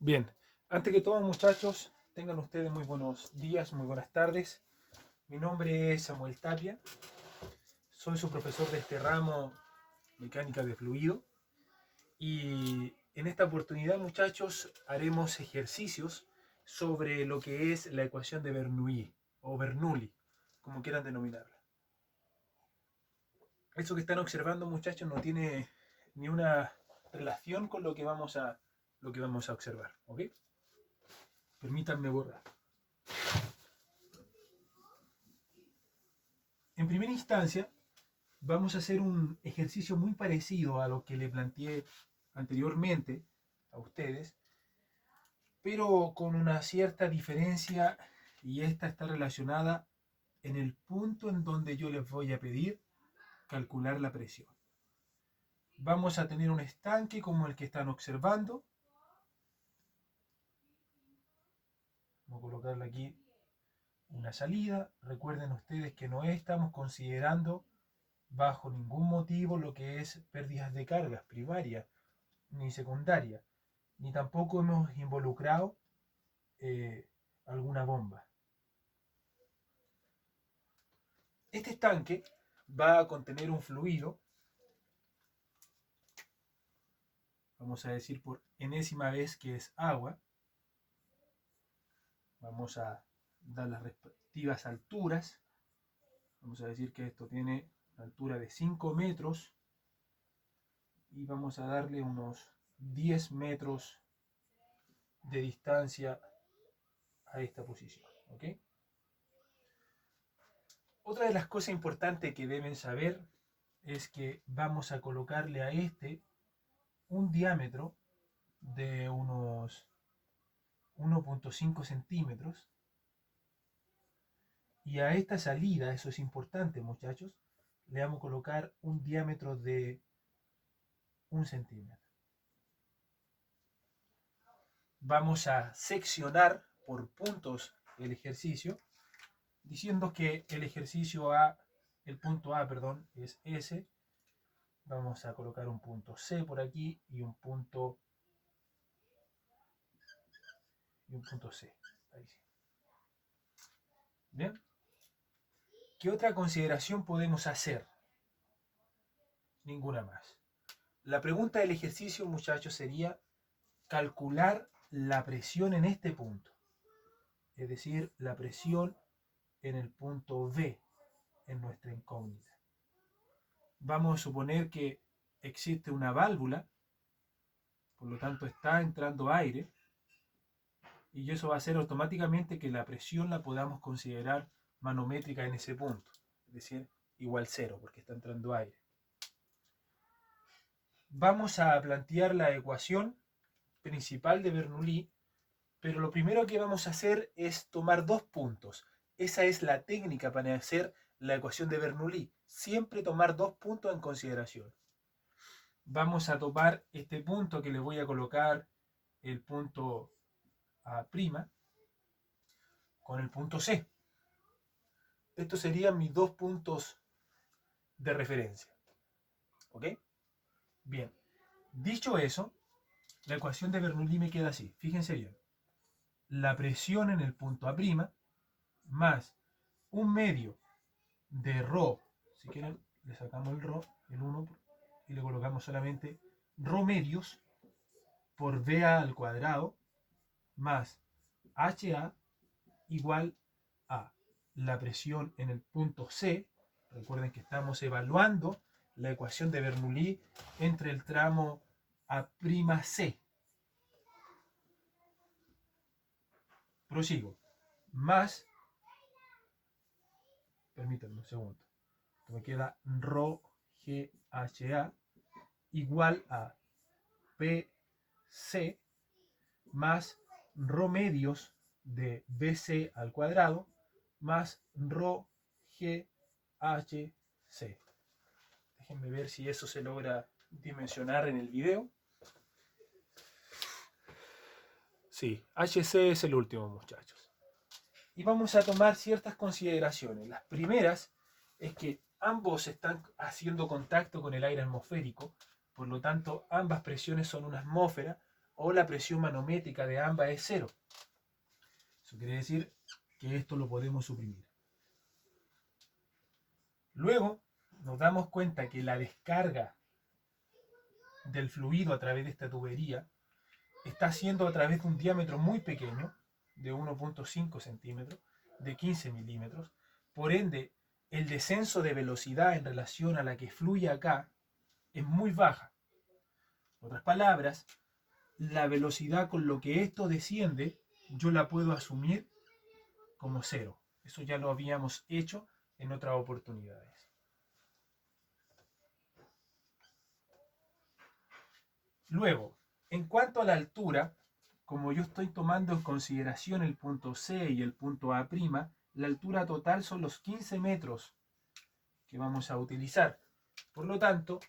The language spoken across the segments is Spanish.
Bien, antes que todo, muchachos, tengan ustedes muy buenos días, muy buenas tardes. Mi nombre es Samuel Tapia, soy su profesor de este ramo mecánica de fluido y en esta oportunidad, muchachos, haremos ejercicios sobre lo que es la ecuación de Bernoulli o Bernoulli, como quieran denominarla. Eso que están observando, muchachos, no tiene ni una relación con lo que vamos a observar, ¿ok? Permítanme borrar. En primera instancia, vamos a hacer un ejercicio muy parecido a lo que le planteé anteriormente a ustedes, pero con una cierta diferencia, y esta está relacionada en el punto en donde yo les voy a pedir calcular la presión. Vamos a tener un estanque como el que están observando. Vamos a colocarle aquí una salida. Recuerden ustedes que no estamos considerando bajo ningún motivo lo que es pérdidas de cargas primarias ni secundarias, ni tampoco hemos involucrado alguna bomba. Este estanque va a contener un fluido, vamos a decir por enésima vez que es agua. Vamos a dar las respectivas alturas. Vamos a decir que esto tiene una altura de 5 metros y vamos a darle unos 10 metros de distancia a esta posición. ¿Ok? Otra de las cosas importantes que deben saber es que vamos a colocarle a este un diámetro de unos 1,5 centímetros y a esta salida, eso es importante, muchachos, le vamos a colocar un diámetro de 1 centímetro. Vamos a seccionar por puntos el ejercicio, diciendo que el ejercicio A, el punto A, perdón, es S. Vamos a colocar un punto C por aquí y un punto C. Ahí sí. Bien. ¿Qué otra consideración podemos hacer? Ninguna más. La pregunta del ejercicio, muchachos, sería calcular la presión en este punto. Es decir, la presión en el punto B, en nuestra incógnita. Vamos a suponer que existe una válvula, por lo tanto está entrando aire, y eso va a hacer automáticamente que la presión la podamos considerar manométrica en ese punto, es decir, igual cero, porque está entrando aire. Vamos a plantear la ecuación principal de Bernoulli, pero lo primero que vamos a hacer es tomar dos puntos. Esa es la técnica para hacer la ecuación de Bernoulli, siempre tomar dos puntos en consideración. Vamos a tomar este punto que le voy a colocar el punto A' con el punto C. Estos serían mis dos puntos de referencia. ¿Ok? Bien. Dicho eso, la ecuación de Bernoulli me queda así. Fíjense bien. La presión en el punto A' más un medio de ρ, si quieren le sacamos el ρ, el 1, y le colocamos solamente ρ medios por VA al cuadrado más HA igual a la presión en el punto C. Recuerden que estamos evaluando la ecuación de Bernoulli entre el tramo A'C. Prosigo. Más, permítanme un segundo, esto me queda ρ GHA igual a PC más ρ medios de BC al cuadrado más ρ GHC. Déjenme ver si eso se logra dimensionar en el video. Sí, HC es el último, muchachos. Y vamos a tomar ciertas consideraciones. Las primeras es que ambos están haciendo contacto con el aire atmosférico, por lo tanto ambas presiones son una atmósfera o la presión manométrica de ambas es 0. Eso quiere decir que esto lo podemos suprimir. Luego nos damos cuenta que la descarga del fluido a través de esta tubería está haciendo a través de un diámetro muy pequeño, de 1.5 centímetros, de 15 milímetros. Por ende, el descenso de velocidad en relación a la que fluye acá es muy baja. En otras palabras, la velocidad con lo que esto desciende, yo la puedo asumir como 0. Eso ya lo habíamos hecho en otras oportunidades. Luego, en cuanto a la altura, como yo estoy tomando en consideración el punto C y el punto A', la altura total son los 15 metros que vamos a utilizar. Por lo tanto,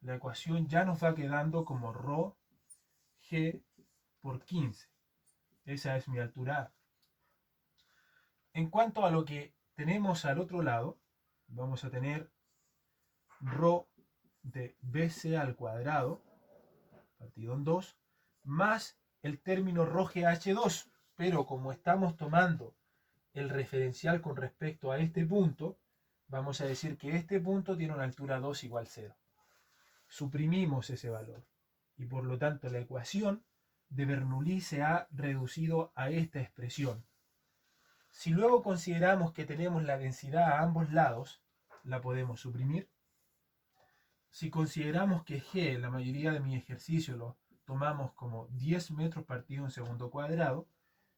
la ecuación ya nos va quedando como ρ g por 15. Esa es mi altura A. En cuanto a lo que tenemos al otro lado, vamos a tener ρ de bc al cuadrado, partido en 2, más el término ρgh2, pero como estamos tomando el referencial con respecto a este punto, vamos a decir que este punto tiene una altura 2 igual 0. Suprimimos ese valor y por lo tanto la ecuación de Bernoulli se ha reducido a esta expresión. Si luego consideramos que tenemos la densidad a ambos lados, la podemos suprimir. Si consideramos que G, la mayoría de mis ejercicios lo tomamos como 10 metros partido en segundo cuadrado,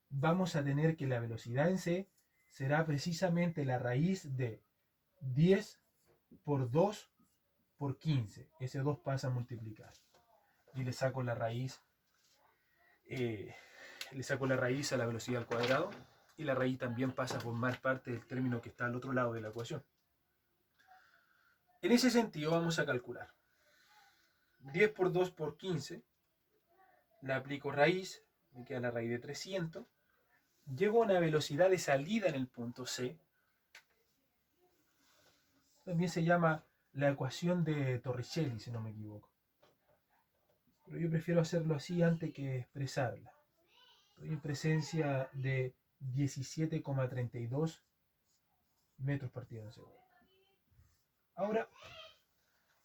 vamos a tener que la velocidad en C será precisamente la raíz de 10 por 2 por 15. Ese 2 pasa a multiplicar. Y le saco la raíz a la velocidad al cuadrado. Y la raíz también pasa a formar parte del término que está al otro lado de la ecuación. En ese sentido vamos a calcular 10 por 2 por 15, le aplico raíz, me queda la raíz de 300, llego a una velocidad de salida en el punto C, también se llama la ecuación de Torricelli, si no me equivoco, pero yo prefiero hacerlo así antes que expresarla. Estoy en presencia de 17,32 metros partido en segundo. Ahora,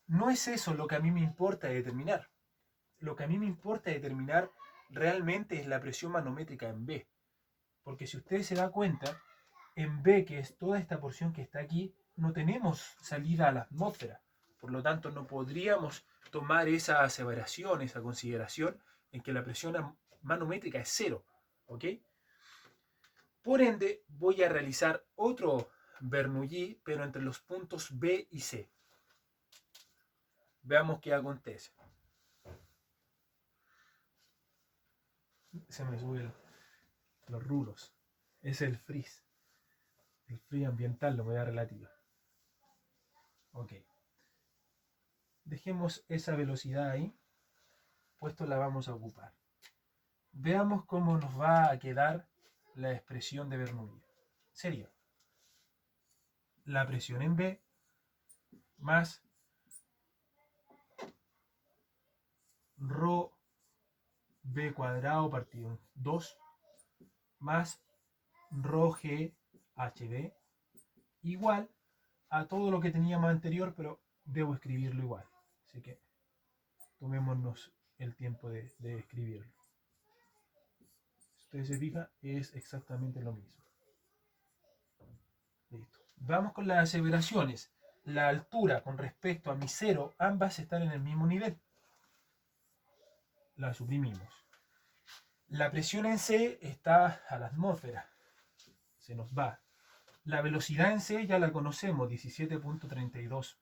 no es eso lo que a mí me importa determinar. Lo que a mí me importa determinar realmente es la presión manométrica en B. Porque si ustedes se dan cuenta, en B, que es toda esta porción que está aquí, no tenemos salida a la atmósfera. Por lo tanto, no podríamos tomar esa aseveración, esa consideración en que la presión manométrica es 0. ¿Ok? Por ende, voy a realizar otro Bernoulli, pero entre los puntos B y C. Veamos qué acontece. Se me suben los rulos. Es el freeze. El freeze ambiental, la humedad relativa. Ok. Dejemos esa velocidad ahí. Puesto la vamos a ocupar. Veamos cómo nos va a quedar la expresión de Bernoulli. Sería la presión en B más ρ B cuadrado partido en 2 más ρ G HB igual a todo lo que teníamos anterior, pero debo escribirlo igual. Así que tomémonos el tiempo de escribirlo. Si ustedes se fijan, es exactamente lo mismo. Listo. Vamos con las aseveraciones. La altura con respecto a mi 0, ambas están en el mismo nivel. La suprimimos. La presión en C está a la atmósfera. Se nos va. La velocidad en C ya la conocemos, 17.32.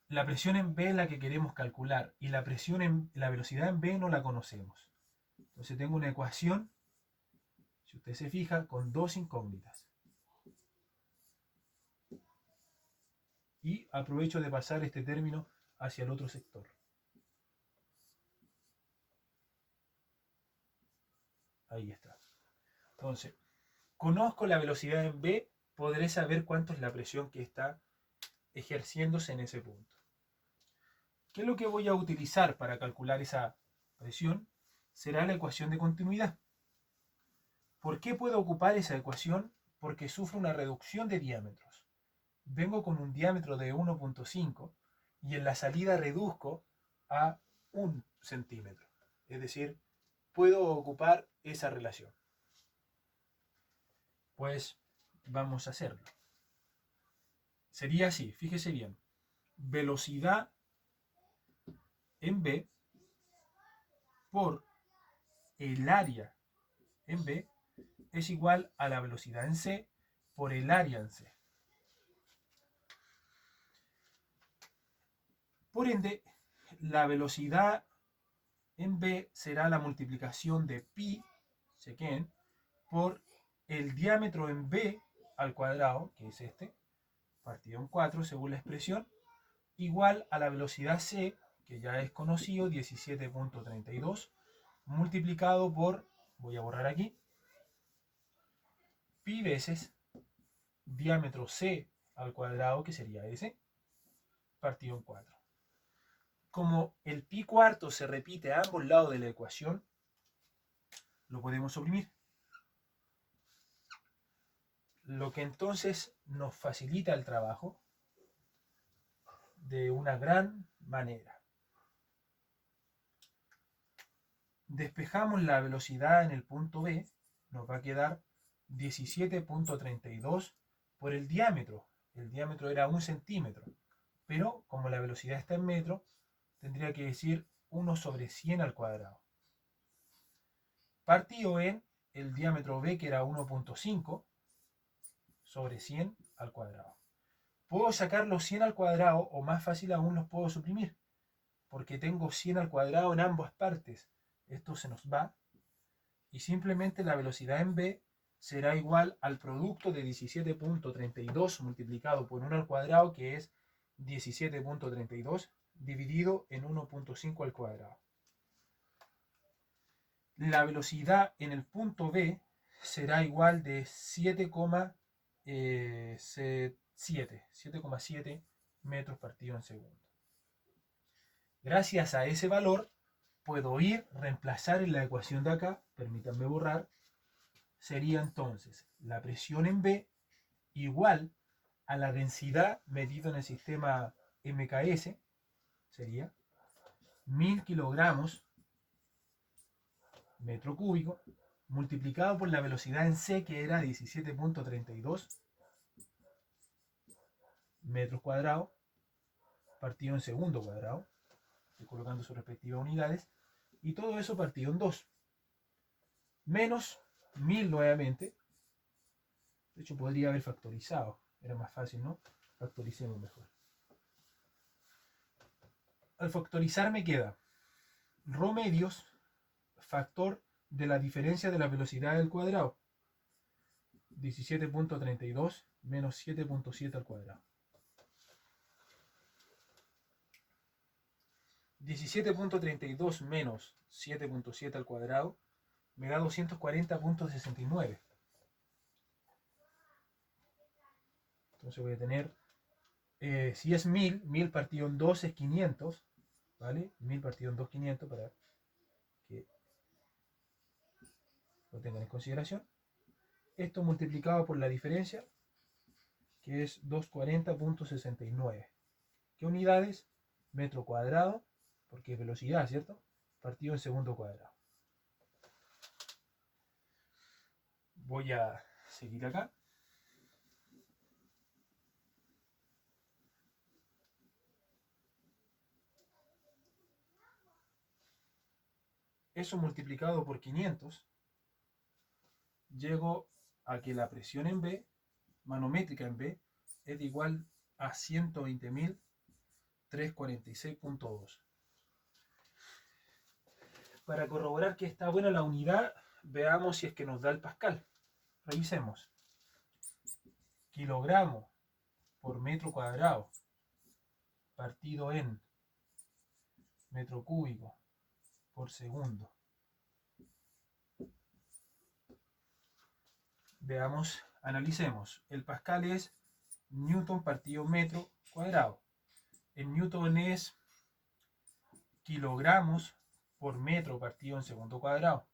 La presión en B es la que queremos calcular y la velocidad en B no la conocemos. Entonces tengo una ecuación, si usted se fija, con dos incógnitas. Y aprovecho de pasar este término hacia el otro sector. Ahí está. Entonces, conozco la velocidad en B, podré saber cuánto es la presión que está ejerciéndose en ese punto. ¿Qué es lo que voy a utilizar para calcular esa presión, será la ecuación de continuidad. ¿Por qué puedo ocupar esa ecuación? Porque sufre una reducción de diámetros. Vengo con un diámetro de 1.5 y en la salida reduzco a 1 centímetro. Es decir, puedo ocupar esa relación. Pues vamos a hacerlo. Sería así, fíjese bien. Velocidad en B por el área en B es igual a la velocidad en C por el área en C. Por ende, la velocidad en B será la multiplicación de pi, sequen, por el diámetro en B al cuadrado, que es este, partido en 4 según la expresión, igual a la velocidad C, que ya es conocido, 17.32, multiplicado por, voy a borrar aquí, pi veces diámetro C al cuadrado, que sería ese, partido en 4. Como el pi cuarto se repite a ambos lados de la ecuación, lo podemos suprimir. Lo que entonces nos facilita el trabajo de una gran manera. Despejamos la velocidad en el punto B, nos va a quedar 17.32 por el diámetro. El diámetro era 1 centímetro, pero como la velocidad está en metro, tendría que decir 1 sobre 100 al cuadrado. Partido en el diámetro B, que era 1.5 sobre 100 al cuadrado. Puedo sacar los 100 al cuadrado, o más fácil aún los puedo suprimir, porque tengo 100 al cuadrado en ambas partes. Esto se nos va, y simplemente la velocidad en B será igual al producto de 17.32 multiplicado por 1 al cuadrado, que es 17.32, dividido en 1.5 al cuadrado. La velocidad en el punto B será igual de 7,7 metros partido en segundo. Gracias a ese valor puedo reemplazar en la ecuación de acá, permítanme borrar, sería entonces la presión en B igual a la densidad medida en el sistema MKS, sería 1000 kilogramos metro cúbico, multiplicado por la velocidad en C, que era 17.32 metros cuadrados, partido en segundo cuadrado, estoy colocando sus respectivas unidades, y todo eso partido en 2, menos 1000 nuevamente. De hecho podría haber factorizado, era más fácil, ¿no? Factoricemos mejor. Al factorizar me queda ρ medios factor de la diferencia de la velocidad del cuadrado, 17.32 menos 7.7 al cuadrado. 17.32 menos 7.7 al cuadrado me da 240.69. Entonces voy a tener, si es 1000 partido en 2 es 500, ¿vale? 1000 partido en 2, 500, para que lo tengan en consideración. Esto multiplicado por la diferencia, que es 240.69. ¿Qué unidades? Metro cuadrado, porque es velocidad, ¿cierto? Partido en segundo cuadrado. Voy a seguir acá. Eso multiplicado por 500, llego a que la presión en B, manométrica en B, es igual a 120.346.2. Para corroborar que está buena la unidad, veamos si es que nos da el pascal. Revisemos. Kilogramo por metro cuadrado partido en metro cúbico por segundo. Veamos, analicemos. El pascal es newton partido metro cuadrado. El newton es kilogramos por metro partido en segundo cuadrado,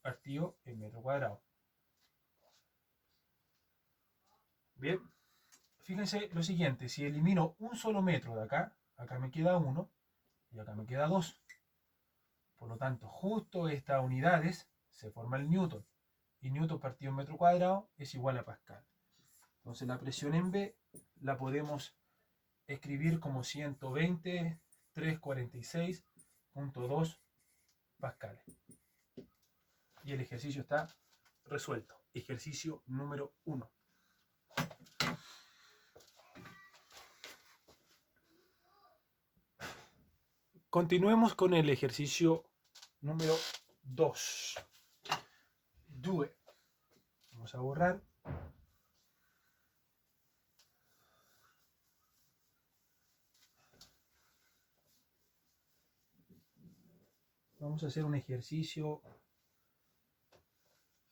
partido en metro cuadrado. Bien, fíjense lo siguiente, si elimino un solo metro de acá, acá me queda 1 y acá me queda 2. Por lo tanto, justo estas unidades se forma el newton. Y newton partido en metro cuadrado es igual a pascal. Entonces la presión en B la podemos escribir como 120.346.2 pascales. Y el ejercicio está resuelto. Ejercicio número 1. Continuemos con el ejercicio número 2. Do it. Vamos a borrar. Vamos a hacer un ejercicio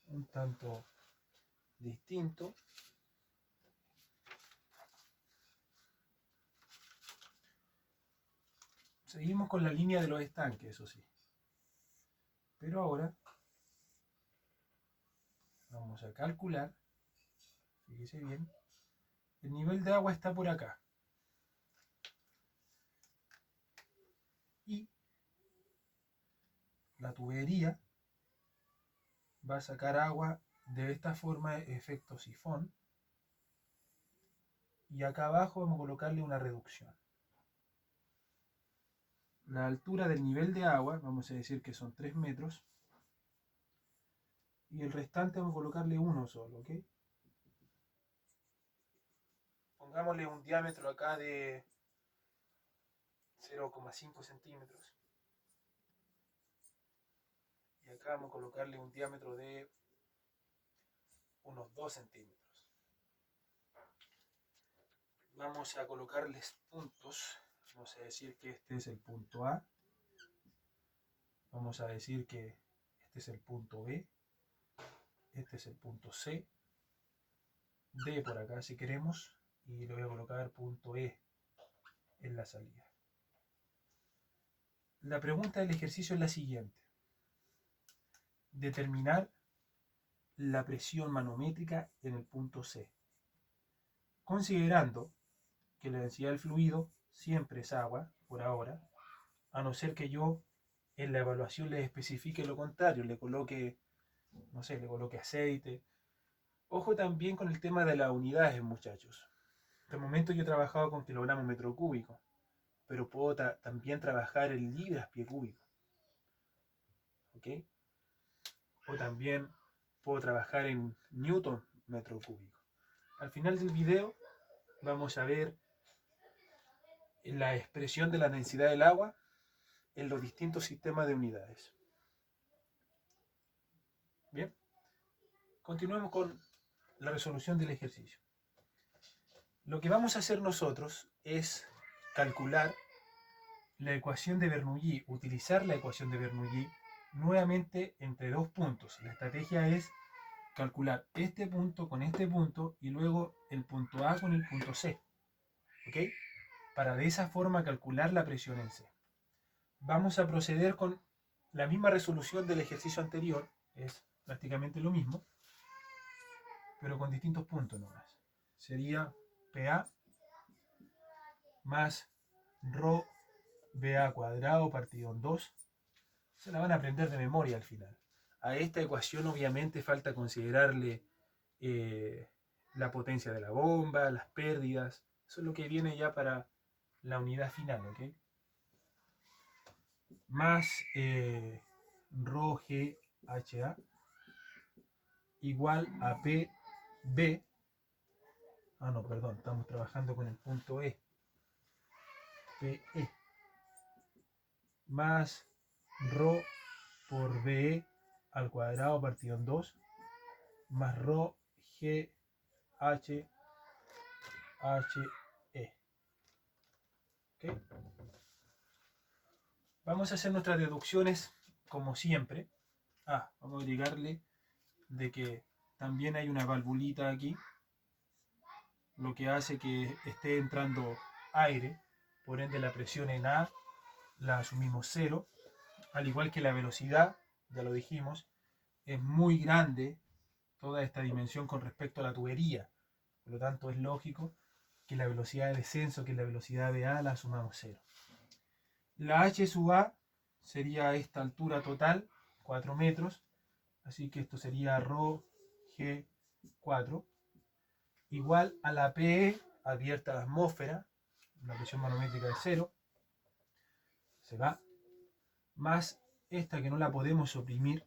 un tanto distinto. Seguimos con la línea de los estanques, eso sí. Pero ahora vamos a calcular, fíjese bien, el nivel de agua está por acá. Y la tubería va a sacar agua de esta forma, efecto sifón. Y acá abajo vamos a colocarle una reducción. La altura del nivel de agua, vamos a decir que son 3 metros. Y el restante vamos a colocarle uno solo, ¿ok? Pongámosle un diámetro acá de 0,5 centímetros. Y acá vamos a colocarle un diámetro de unos 2 centímetros. Vamos a colocarles puntos. Vamos a decir que este es el punto A. Vamos a decir que este es el punto B. Este es el punto C. D por acá si queremos. Y le voy a colocar punto E en la salida. La pregunta del ejercicio es la siguiente. Determinar la presión manométrica en el punto C. Considerando que la densidad del fluido siempre es agua, por ahora, a no ser que yo en la evaluación le especifique lo contrario, le coloque, no sé, le coloque aceite. Ojo también con el tema de las unidades, muchachos. Hasta el momento yo he trabajado con kilogramos metro cúbico, pero puedo también trabajar en libras pie cúbico. ¿Ok? O también puedo trabajar en newton metro cúbico. Al final del video vamos a ver la expresión de la densidad del agua en los distintos sistemas de unidades. Bien, continuemos con la resolución del ejercicio. Lo que vamos a hacer nosotros es calcular la ecuación de Bernoulli, utilizar la ecuación de Bernoulli nuevamente entre dos puntos. La estrategia es calcular este punto con este punto y luego el punto A con el punto C. ¿Ok? Para de esa forma calcular la presión en C. Vamos a proceder con la misma resolución del ejercicio anterior, es prácticamente lo mismo, pero con distintos puntos nomás. Sería PA más ρ BA cuadrado partido en 2. Se la van a aprender de memoria al final. A esta ecuación obviamente falta considerarle la potencia de la bomba, las pérdidas. Eso es lo que viene ya para la unidad final, ¿ok? Más ρ G HA igual a PB. Ah, no, perdón, estamos trabajando con el punto E. PE más ρ por BE al cuadrado partido en 2 más ρ G H HE. ¿Okay? Vamos a hacer nuestras deducciones como siempre. Vamos a agregarle de que también hay una valvulita aquí, lo que hace que esté entrando aire, por ende la presión en A la asumimos 0 al igual que la velocidad, ya lo dijimos, es muy grande toda esta dimensión con respecto a la tubería. Por lo tanto, es lógico que la velocidad de descenso, que la velocidad de A, la sumamos 0. La H sub A sería esta altura total, 4 metros. Así que esto sería ρ G4 igual a la PE abierta a la atmósfera, la presión manométrica de 0, se va, más esta que no la podemos oprimir,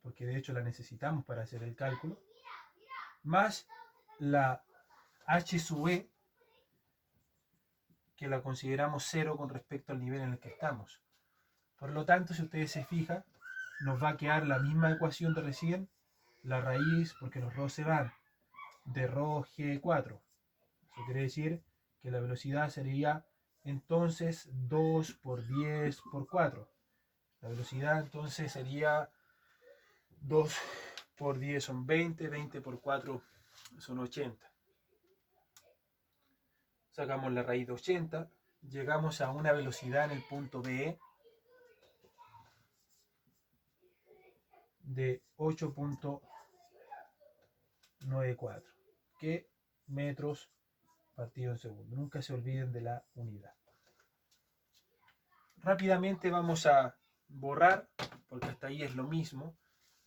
porque de hecho la necesitamos para hacer el cálculo, más la H sub E, que la consideramos 0 con respecto al nivel en el que estamos. Por lo tanto, si ustedes se fijan, nos va a quedar la misma ecuación de recién, la raíz, porque los ρ se van, de ρ G4. Eso quiere decir que la velocidad sería entonces 2 por 10 por 4. La velocidad entonces sería 2 por 10 son 20, 20 por 4 son 80. Sacamos la raíz de 80, llegamos a una velocidad en el punto B de 8.94, que metros partido en segundo. Nunca se olviden de la unidad. Rápidamente vamos a borrar, porque hasta ahí es lo mismo.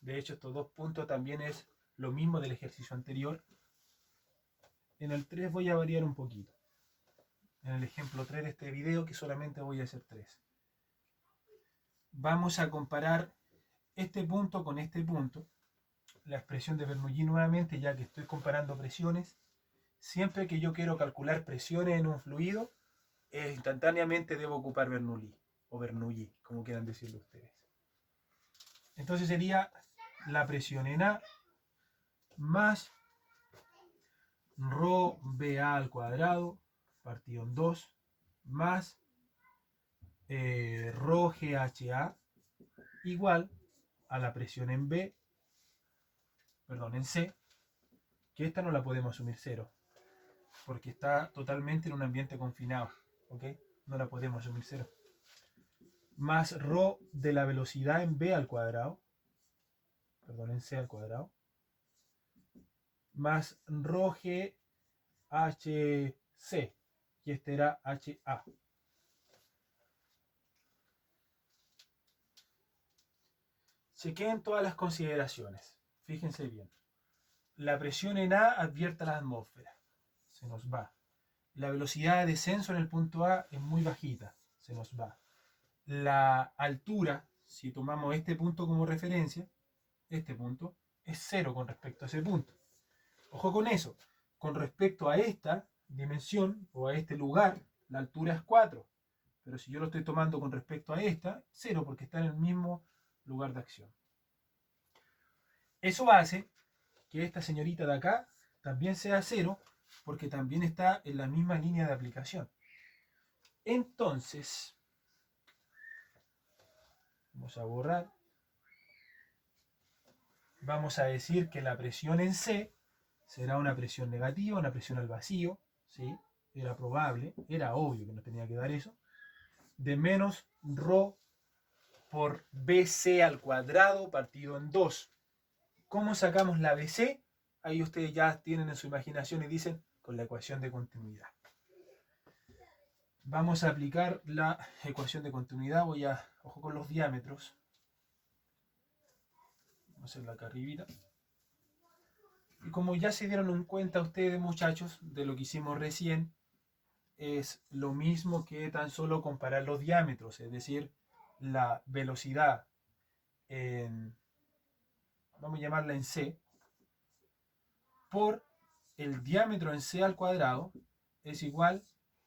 De hecho, estos dos puntos también es lo mismo del ejercicio anterior. En el 3 voy a variar un poquito. En el ejemplo 3 de este video, que solamente voy a hacer 3. Vamos a comparar este punto con este punto. La expresión de Bernoulli nuevamente, ya que estoy comparando presiones. Siempre que yo quiero calcular presiones en un fluido, instantáneamente debo ocupar Bernoulli, o Bernoulli, como quieran decirlo ustedes. Entonces sería la presión en A más ρ BA al cuadrado partido en 2 más ρ GHA igual a la presión en B, perdón, en C, que esta no la podemos asumir 0, porque está totalmente en un ambiente confinado, ¿ok? No la podemos asumir 0. Más ρ de la velocidad en B al cuadrado, perdón, en C al cuadrado, más ρ GHC, y este era HA. Chequeen todas las consideraciones. Fíjense bien. La presión en A advierte a la atmósfera. Se nos va. La velocidad de descenso en el punto A es muy bajita. Se nos va. La altura, si tomamos este punto como referencia, este punto, es 0 con respecto a ese punto. Ojo con eso. Con respecto a esta dimensión o a este lugar, la altura es 4. Pero si yo lo estoy tomando con respecto a esta, 0 porque está en el mismo lugar de acción. Eso hace que esta señorita de acá también sea 0 porque también está en la misma línea de aplicación. Entonces, vamos a borrar. Vamos a decir que la presión en C será una presión negativa, una presión al vacío, ¿sí? Era probable, era obvio que nos tenía que dar eso, de menos ρ por BC al cuadrado partido en 2. ¿Cómo sacamos la BC? Ahí ustedes ya tienen en su imaginación y dicen con la ecuación de continuidad. Vamos a aplicar la ecuación de continuidad. Voy a, ojo con los diámetros. Vamos a hacerla acá arribita. Y como ya se dieron cuenta ustedes, muchachos, de lo que hicimos recién, es lo mismo que tan solo comparar los diámetros, es decir, la velocidad en, vamos a llamarla en C, por el diámetro en C al cuadrado es igual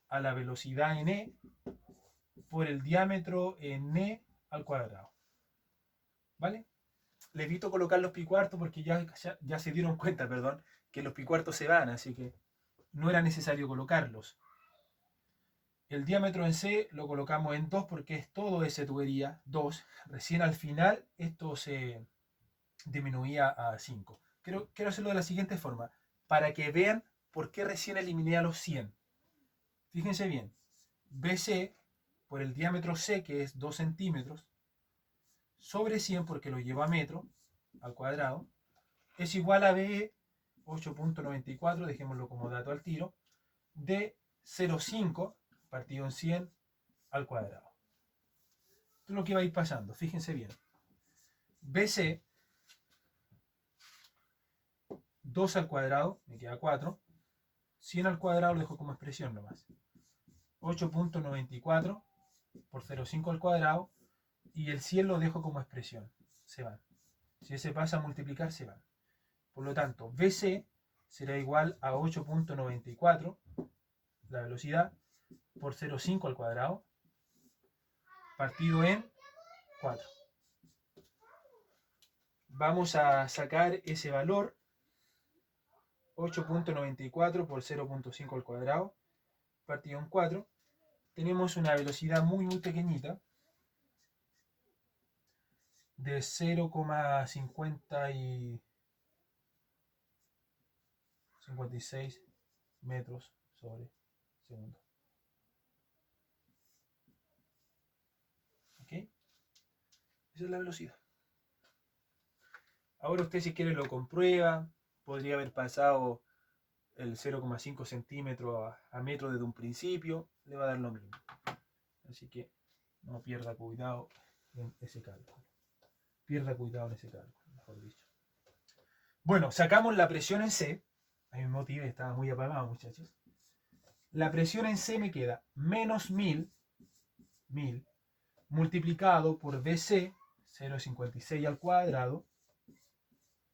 a la velocidad en E por el diámetro en E al cuadrado. ¿Vale? Les evito colocar los pi cuartos porque ya se dieron cuenta, perdón, que los pi cuartos se van, así que no era necesario colocarlos. El diámetro en C lo colocamos en 2 porque es todo ese tubería, 2. Recién al final esto se disminuía a 5. Quiero hacerlo de la siguiente forma, para que vean por qué recién eliminé a los 100. Fíjense bien, BC por el diámetro C, que es 2 centímetros, sobre 100, porque lo llevo a metro al cuadrado, es igual a BE 8.94, dejémoslo como dato al tiro, de 0,5 partido en 100 al cuadrado. Esto es lo que va a ir pasando, fíjense bien. BC, 2 al cuadrado, me queda 4. 100 al cuadrado lo dejo como expresión nomás. 8.94 por 0,5 al cuadrado, y el 100 lo dejo como expresión. Se van. Si ese pasa a multiplicar, se van. Por lo tanto, BC será igual a 8.94, la velocidad, por 0,5 al cuadrado, partido en 4. Vamos a sacar ese valor, 8.94 por 0.5 al cuadrado, partido en 4. Tenemos una velocidad muy pequeñita, de 0,56 metros sobre segundo. ¿Ok? Esa es la velocidad. Ahora usted, si quiere, lo comprueba. Podría haber pasado el 0,5 centímetros a metro desde un principio. Le va a dar lo mismo. Así que no pierda cuidado en ese cálculo. Pierda cuidado en ese cálculo, mejor dicho. Bueno, sacamos la presión en C. A mi motive, estaba muy apagado, muchachos. La presión en C me queda menos 1000 multiplicado por BC, 0,56 al cuadrado,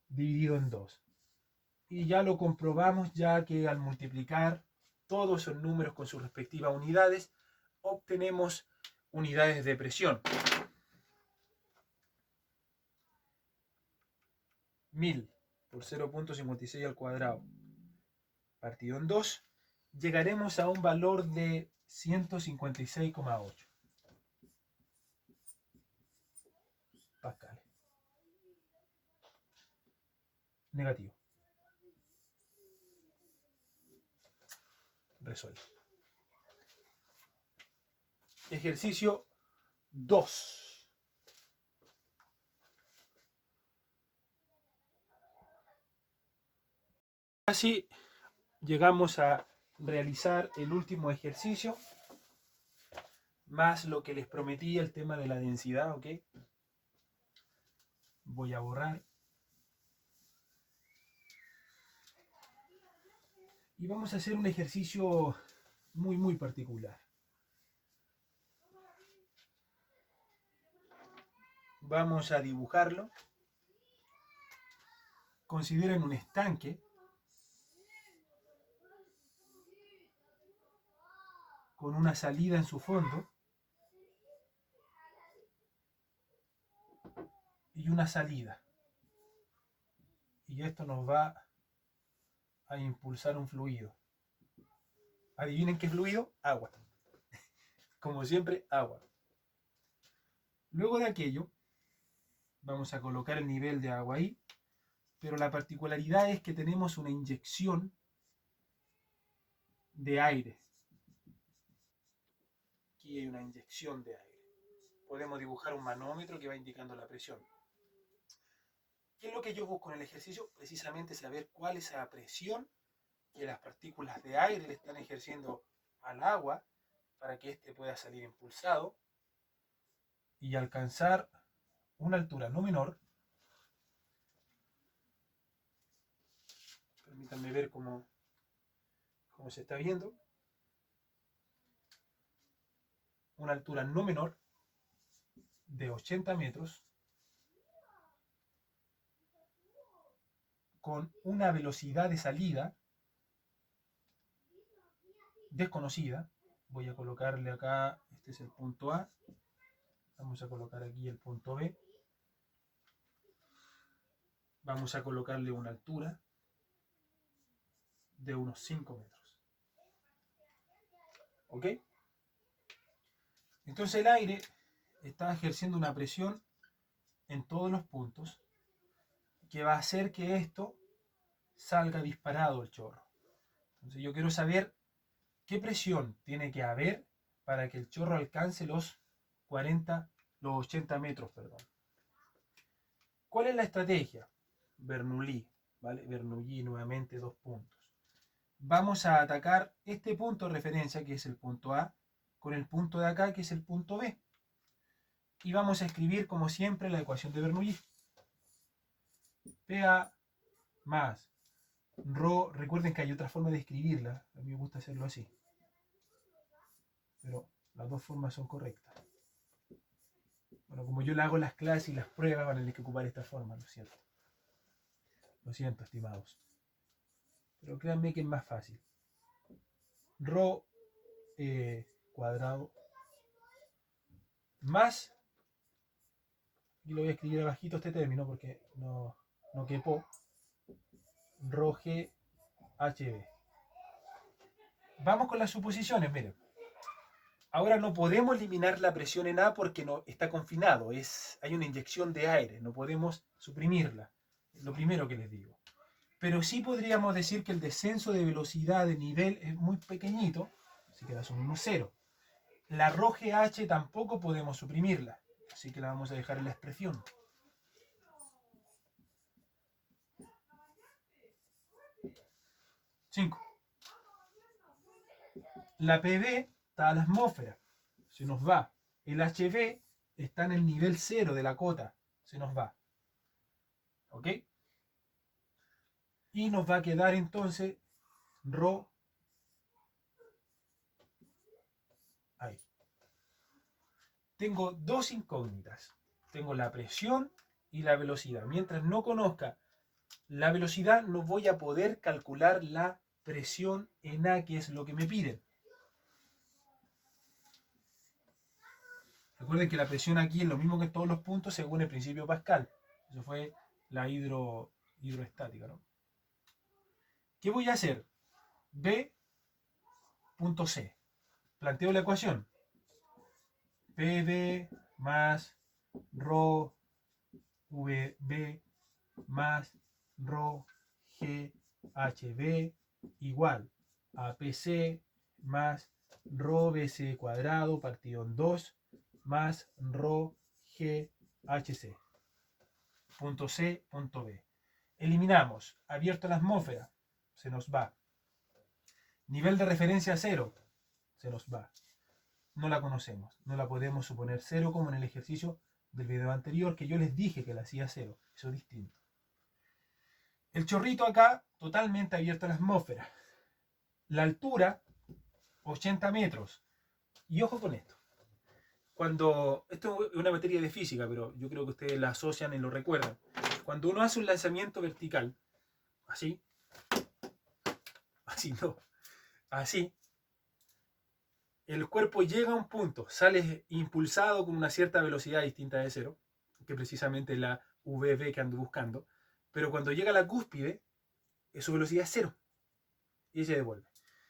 dividido en 2. Y ya lo comprobamos, ya que al multiplicar todos esos números con sus respectivas unidades, obtenemos unidades de presión. 1000 por 0,56 al cuadrado partido en 2, llegaremos a un valor de 156,8 pascales. Negativo. Resuelto. Ejercicio 2. Así llegamos a realizar el último ejercicio, más lo que les prometí, el tema de la densidad, ¿ok? Voy a borrar. Y vamos a hacer un ejercicio muy particular. Vamos a dibujarlo. Consideren un estanque con una salida en su fondo y una salida. Y esto nos va a impulsar un fluido. ¿Adivinen qué fluido? Agua. Como siempre, agua. Luego de aquello, vamos a colocar el nivel de agua ahí, pero la particularidad es que tenemos una inyección de aire. Aquí hay una inyección de aire. Podemos dibujar un manómetro que va indicando la presión. ¿Qué es lo que yo busco en el ejercicio? Precisamente saber cuál es la presión que las partículas de aire le están ejerciendo al agua para que éste pueda salir impulsado y alcanzar una altura no menor. Permítanme ver cómo se está viendo. Una altura no menor de 80 metros con una velocidad de salida desconocida. Voy a colocarle acá, este es el punto A. Vamos a colocar aquí el punto B. Vamos a colocarle una altura de unos 5 metros. ¿Ok? Entonces el aire está ejerciendo una presión en todos los puntos que va a hacer que esto salga disparado el chorro. Entonces yo quiero saber qué presión tiene que haber para que el chorro alcance los 80 metros, perdón. ¿Cuál es la estrategia? Bernoulli, ¿vale? Bernoulli nuevamente 2 puntos. Vamos a atacar este punto de referencia, que es el punto A, con el punto de acá, que es el punto B. Y vamos a escribir, como siempre, la ecuación de Bernoulli. PA más Rho, recuerden que hay otra forma de escribirla, a mí me gusta hacerlo así, pero las dos formas son correctas. Bueno, como yo le hago las clases y las pruebas, van a tener que ocupar esta forma, ¿no es cierto? Lo siento, estimados. Pero créanme que es más fácil. Rho cuadrado más, y lo voy a escribir abajito este término porque no quepo, Rho G HB. Vamos con las suposiciones, miren. Ahora no podemos eliminar la presión en A porque no está confinado, hay una inyección de aire, no podemos suprimirla, lo primero que les digo. Pero sí podríamos decir que el descenso de velocidad de nivel es muy pequeñito, así que la asumimos 0. La Rho GH tampoco podemos suprimirla, así que la vamos a dejar en la expresión. Cinco. La PB está a la atmósfera, se nos va. El HB está en el nivel 0 de la cota, se nos va. ¿Ok? Y nos va a quedar entonces Rho. Ahí. Tengo dos incógnitas. Tengo la presión y la velocidad. Mientras no conozca la velocidad, no voy a poder calcular la presión en A, que es lo que me piden. Recuerden que la presión aquí es lo mismo que en todos los puntos según el principio Pascal. Eso fue la hidroestática, ¿no? ¿Qué voy a hacer? B.C. Planteo la ecuación. PB más Rho VB más Rho GHB igual a PC más Rho BC cuadrado partido en 2 más Rho GHC. Punto C, punto B. Eliminamos. Abierto la atmósfera. Se nos va. Nivel de referencia 0. Se nos va. No la conocemos. No la podemos suponer 0 como en el ejercicio del video anterior que yo les dije que la hacía 0. Eso es distinto. El chorrito acá totalmente abierto a la atmósfera. La altura 80 metros. Y ojo con esto. Esto es una materia de física, pero yo creo que ustedes la asocian y lo recuerdan. Cuando uno hace un lanzamiento vertical, así no, así, el cuerpo llega a un punto, sale impulsado con una cierta velocidad distinta de 0, que precisamente es la VB que ando buscando, pero cuando llega a la cúspide, su velocidad es 0 y se devuelve.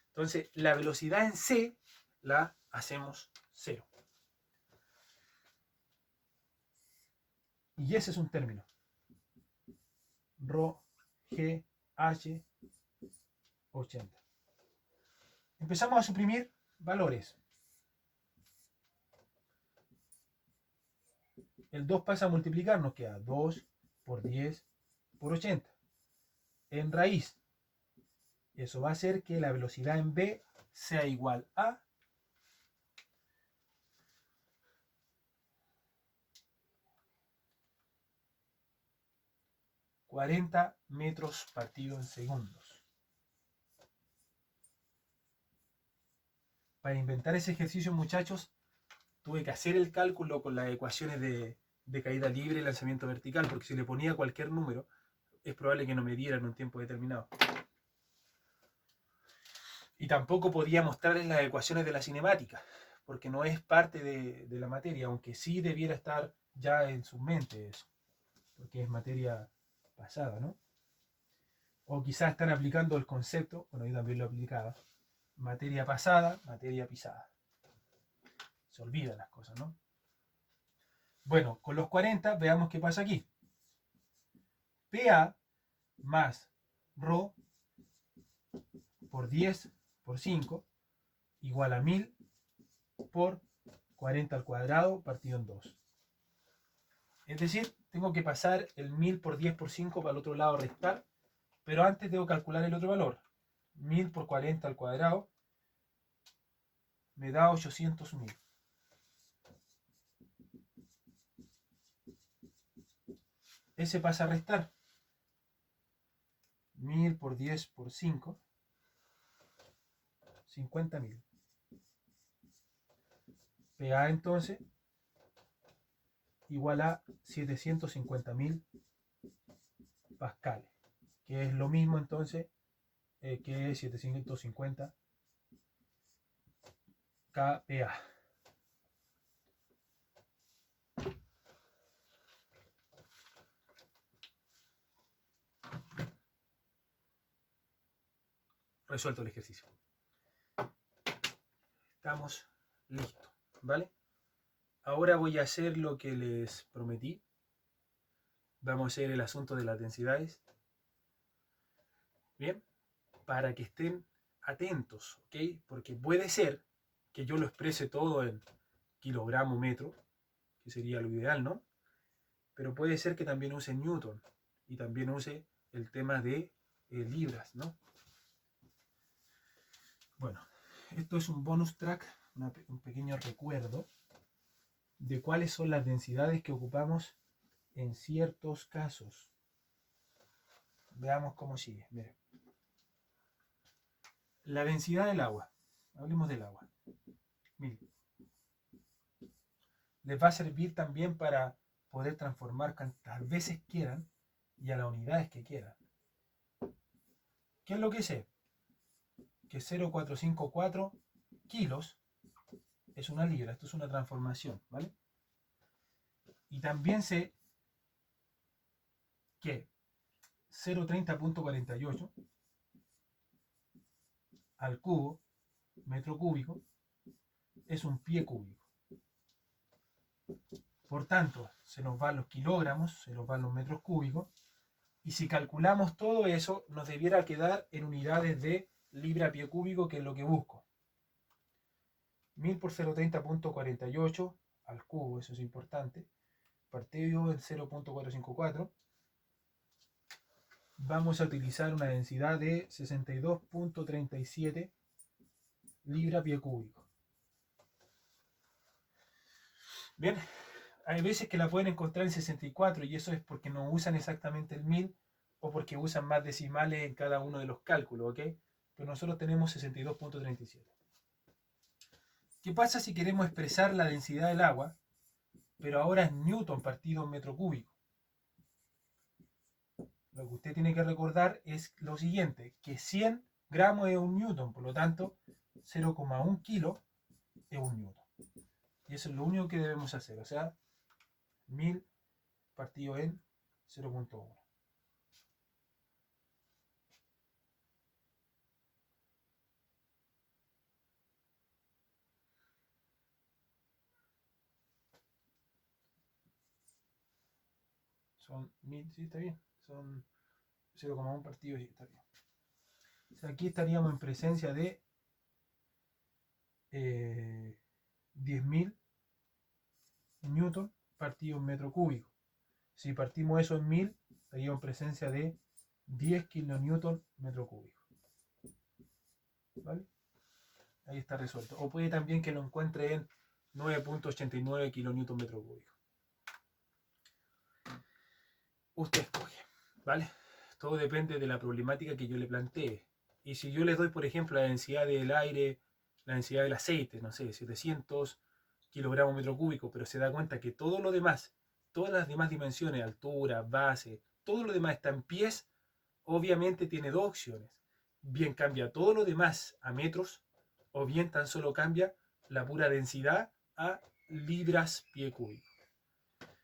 Entonces, la velocidad en C la hacemos 0. Y ese es un término. Rho G H 80. Empezamos a suprimir valores. El 2 pasa a multiplicar, nos queda 2 por 10 por 80. En raíz. Eso va a hacer que la velocidad en B sea igual a 40 metros partido en segundos. Para inventar ese ejercicio, muchachos, tuve que hacer el cálculo con las ecuaciones de caída libre y lanzamiento vertical, porque si le ponía cualquier número, es probable que no me diera en un tiempo determinado. Y tampoco podía mostrarles las ecuaciones de la cinemática, porque no es parte de la materia, aunque sí debiera estar ya en su mente eso, porque es materia pasada, ¿no? O quizás están aplicando el concepto, bueno, yo también lo aplicaba, materia pasada, materia pisada. Se olvidan las cosas, ¿no? Bueno, con los 40 veamos qué pasa aquí. PA más Rho por 10 por 5 igual a 1000 por 40 al cuadrado partido en 2. Es decir, tengo que pasar el 1000 por 10 por 5 para el otro lado restar, pero antes debo calcular el otro valor. 1000 por 40 al cuadrado me da 800.000. Ese pasa a restar. 1000 por 10 por 5, 50.000. PA entonces igual a 750.000 pascales, que es lo mismo entonces que 750 kPa. Resuelto el ejercicio. Estamos listos, ¿vale? Ahora voy a hacer lo que les prometí. Vamos a hacer el asunto de las densidades. Bien, para que estén atentos, ¿ok? Porque puede ser que yo lo exprese todo en kilogramo metro, que sería lo ideal, ¿no? Pero puede ser que también use Newton y también use el tema de libras, ¿no? Bueno, esto es un bonus track, un pequeño recuerdo de cuáles son las densidades que ocupamos en ciertos casos. Veamos cómo sigue. Miren. La densidad del agua. Hablemos del agua. Miren. Les va a servir también para poder transformar cuantas veces quieran y a las unidades que quieran. ¿Qué es lo que sé? Que 0,454 kilos es una libra. Esto es una transformación, ¿vale? Y también sé que 0,30.48 al cubo, metro cúbico, es un pie cúbico. Por tanto, se nos van los kilogramos, se nos van los metros cúbicos, y si calculamos todo eso, nos debiera quedar en unidades de libra a pie cúbico, que es lo que busco. 1000 por 0,30.48 al cubo, eso es importante, partido en 0,454. Vamos a utilizar una densidad de 62.37 libra a pie cúbico. Bien, hay veces que la pueden encontrar en 64 y eso es porque no usan exactamente el 1000 o porque usan más decimales en cada uno de los cálculos, ¿ok? Pero nosotros tenemos 62.37. ¿Qué pasa si queremos expresar la densidad del agua, pero ahora es Newton partido en metro cúbico? Lo que usted tiene que recordar es lo siguiente, que 100 gramos es un Newton, por lo tanto 0,1 kilo es un Newton. Y eso es lo único que debemos hacer, o sea, 1000 partido en 0,1. Son 1000, sí, está bien. Son 0,1 partido, sí, está bien. O sea, aquí estaríamos en presencia de 10.000 newton partido en metro cúbico. Si partimos eso en 1000, estaríamos en presencia de 10 kilonewton metro cúbico. ¿Vale? Ahí está resuelto. O puede también que lo encuentre en 9.89 kilonewton metro cúbico. Usted escoge, ¿vale? Todo depende de la problemática que yo le plantee. Y si yo les doy, por ejemplo, la densidad del aire, la densidad del aceite, no sé, 700 kilogramos metro cúbico, pero se da cuenta que todo lo demás, todas las demás dimensiones, altura, base, todo lo demás está en pies, obviamente tiene dos opciones. Bien cambia todo lo demás a metros, o bien tan solo cambia la pura densidad a libras pie cúbico.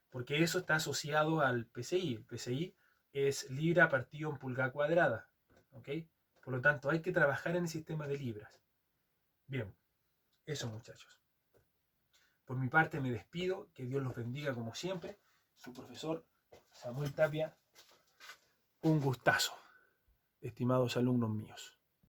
Porque eso está asociado al PSI. El PSI es libra partido en pulgada cuadrada. ¿Ok? Por lo tanto, hay que trabajar en el sistema de libras. Bien, eso muchachos. Por mi parte me despido. Que Dios los bendiga como siempre. Su profesor Samuel Tapia. Un gustazo, estimados alumnos míos.